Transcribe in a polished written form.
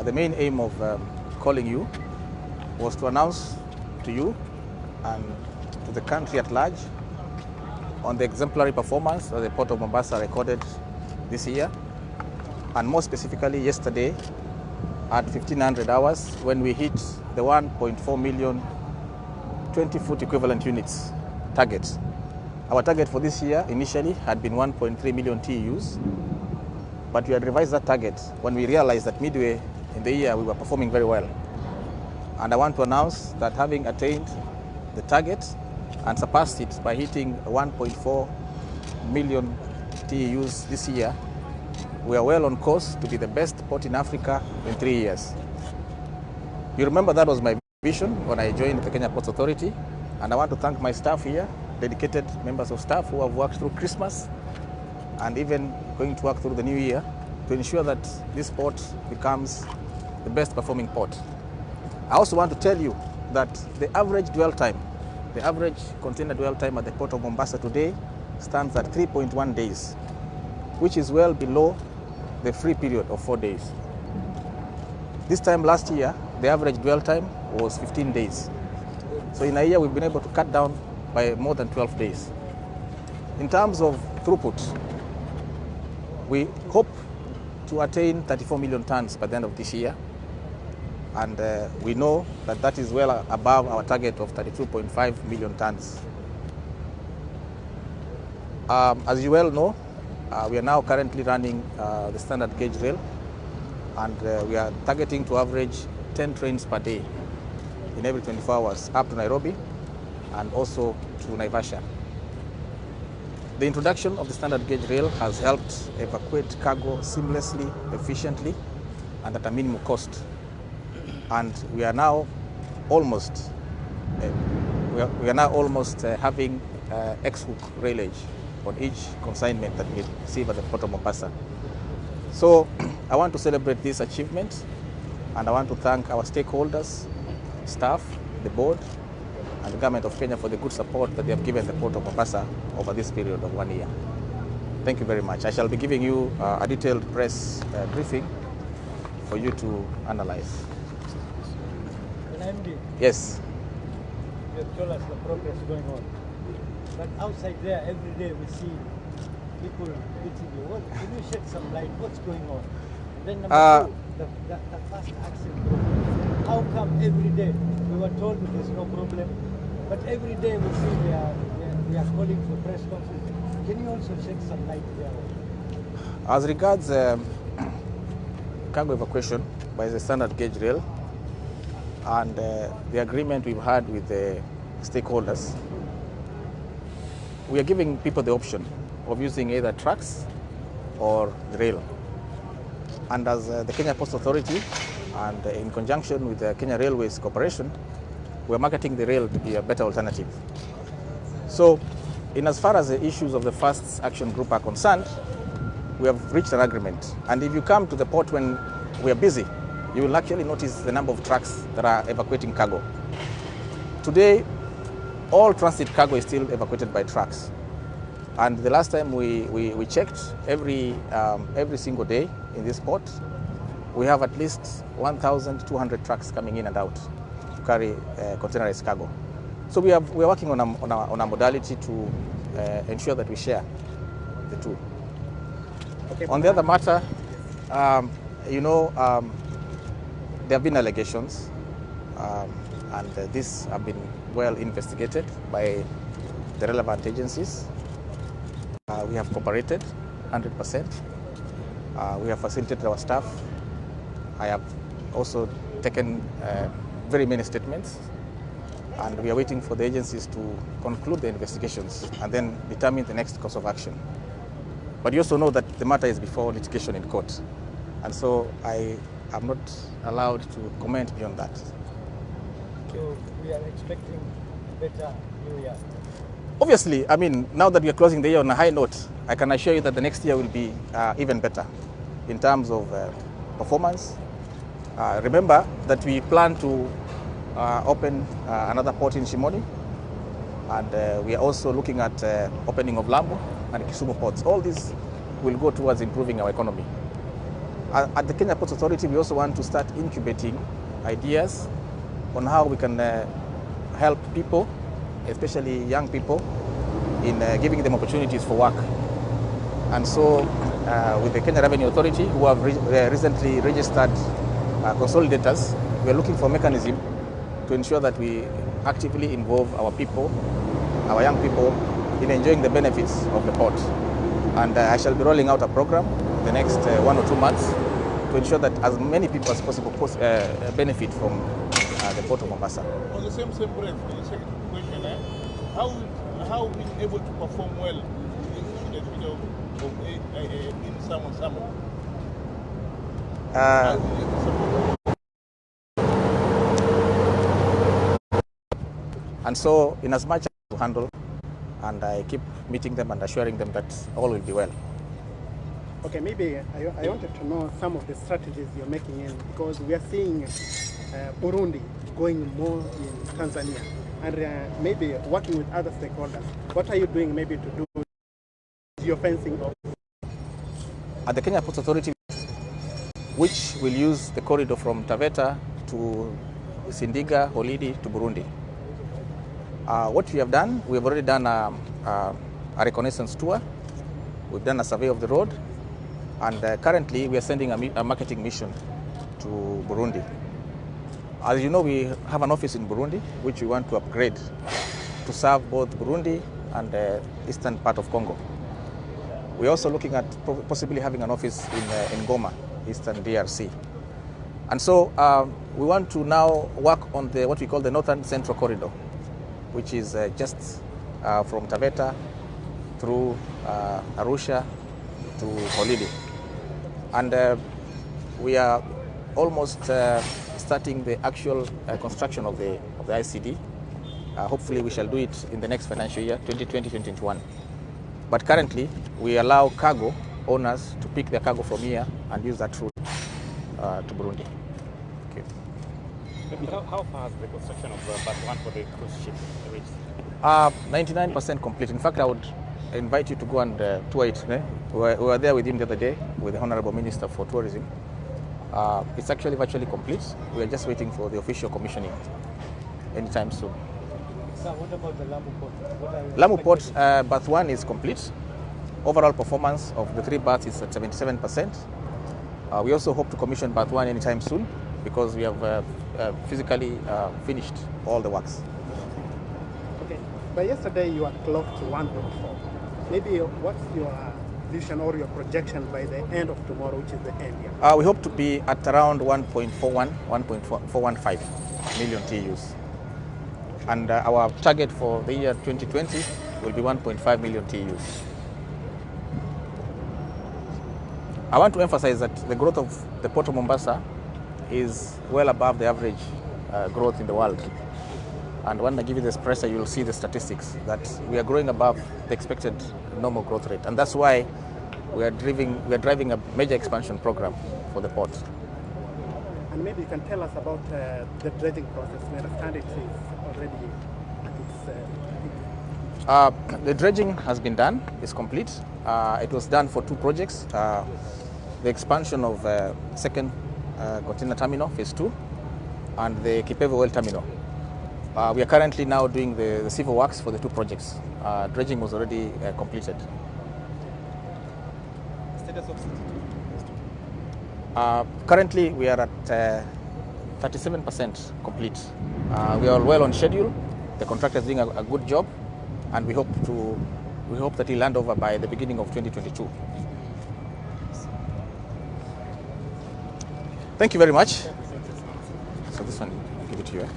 The main aim of calling you was to announce to you and to the country at large on the exemplary performance that the Port of Mombasa recorded this year, and more specifically yesterday at 1500 hours when we hit the 1.4 million 20-foot equivalent units target. Our target for this year initially had been 1.3 million TEUs, but we had revised that target when we realized that midway in the year we were performing very well. And I want to announce that having attained the target and surpassed it by hitting 1.4 million TEUs this year, we are well on course to be the best port in Africa in 3 years. You remember that was my vision when I joined the Kenya Ports Authority, and I want to thank my staff here, dedicated members of staff who have worked through Christmas and even going to work through the new year to ensure that this port becomes the best performing port. I also want to tell you that the average dwell time, the average container dwell time at the Port of Mombasa today stands at 3.1 days, which is well below the free period of 4 days. This time last year, the average dwell time was 15 days. So in a year, we've been able to cut down by more than 12 days. In terms of throughput, we hope to attain 34 million tons by the end of this year. And we know that that is well above our target of 32.5 million tons. As you well know, we are now currently running the standard gauge rail, and we are targeting to average 10 trains per day in every 24 hours up to Nairobi and also to Naivasha. The introduction of the standard gauge rail has helped evacuate cargo seamlessly, efficiently, and at a minimum cost. And we are now almost having X-hook railage on each consignment that we receive at the Port of Mombasa. So I want to celebrate this achievement, and I want to thank our stakeholders, staff, the board, and the government of Kenya for the good support that they have given the Port of Mombasa over this period of 1 year. Thank you very much. I shall be giving you a detailed press briefing for you to analyze. MD, yes. You have told us the progress going on. But outside there, every day we see people beating you. Can you shed some light? What's going on? Then number two, the fast accident problem. How come every day we were told that there's no problem, but every day we see they are calling for press conferences? Can you also shed some light there? As regards cargo evacuation by the standard gauge rail, and the agreement we've had with the stakeholders, we are giving people the option of using either trucks or the rail. And as the Kenya Ports Authority, and in conjunction with the Kenya Railways Corporation, we are marketing the rail to be a better alternative. So, in as far as the issues of the Fast Action Group are concerned, we have reached an agreement. And if you come to the port when we are busy, you will actually notice the number of trucks that are evacuating cargo. Today, all transit cargo is still evacuated by trucks. And the last time we checked, every single day in this port, we have at least 1,200 trucks coming in and out to carry containerized cargo. So we are working on a modality to ensure that we share the two. Okay. On the other matter, there have been allegations, and these have been well investigated by the relevant agencies. We have cooperated 100%. We have facilitated our staff. I have also taken very many statements, and we are waiting for the agencies to conclude the investigations and then determine the next course of action. But you also know that the matter is before litigation in court, and so I am not allowed to comment beyond that. So we are expecting better New Year. Obviously, I mean, now that we are closing the year on a high note, I can assure you that the next year will be even better in terms of performance. Remember that we plan to open another port in Shimoni, and we are also looking at opening of Lamu and Kisumu ports. All these will go towards improving our economy. At the Kenya Ports Authority, we also want to start incubating ideas on how we can help people, especially young people, in giving them opportunities for work. And so with the Kenya Revenue Authority, who have recently registered consolidators, we are looking for a mechanism to ensure that we actively involve our people, our young people, in enjoying the benefits of the port. And I shall be rolling out a program in the next 1 or 2 months to ensure that as many people as possible benefit from the port of Mombasa. On the same breath, the second question, how being able to perform well in the field in summer? And so, in as much as to handle, and I keep meeting them and assuring them that all will be well. Okay, maybe I wanted to know some of the strategies you're making in, because we are seeing Burundi going more in Tanzania, and maybe working with other stakeholders. What are you doing maybe to do geofencing? At the Kenya Ports Authority, which will use the corridor from Taveta to Sindiga, Holidi to Burundi. What we have done, we have already done a reconnaissance tour. We've done a survey of the road, and currently we are sending a marketing mission to Burundi. As you know, we have an office in Burundi, which we want to upgrade to serve both Burundi and the eastern part of Congo. We're also looking at possibly having an office in Goma, eastern DRC. And so we want to now work on what we call the Northern Central Corridor, which is just from Taveta through Arusha to Holidi. And we are almost starting the actual construction of the ICD. Hopefully we shall do it in the next financial year, 2020-2021. But currently, we allow cargo owners to pick their cargo from here and use that route to Burundi. Okay. How far has the construction of Bat 1 for the cruise ship reached? 99% complete. In fact, I would invite you to go and tour it. We were there with him the other day with the Honorable Minister for Tourism. It's actually virtually complete. We are just waiting for the official commissioning anytime soon. Sir, what about the Lamu Port? Lamu Port, Bath 1 is complete. Overall performance of the 3 baths is at 77%. We also hope to commission Bath 1 anytime soon because we have physically finished all the works. Okay, but yesterday you are close to 1.4. Maybe what's your vision or your projection by the end of tomorrow, which is the end year? We hope to be at around 1.41, 1.415 million TEUs. And our target for the year 2020 will be 1.5 million TEUs. I want to emphasize that the growth of the Port of Mombasa is well above the average growth in the world. And when I give you this pressure, you will see the statistics that we are growing above the expected normal growth rate. And that's why we are driving a major expansion program for the port. And maybe you can tell us about the dredging process. We understand it is already at its The dredging has been done, it's complete. It was done for 2 projects. The expansion of second container terminal, phase 2, and the KPA oil terminal. We are currently now doing the civil works for the 2 projects. Dredging was already completed. Status of Currently, we are at 37% complete. We are well on schedule. The contractor is doing a good job, and we hope that he'll hand over by the beginning of 2022. Thank you very much. So this one, I'll give it to you.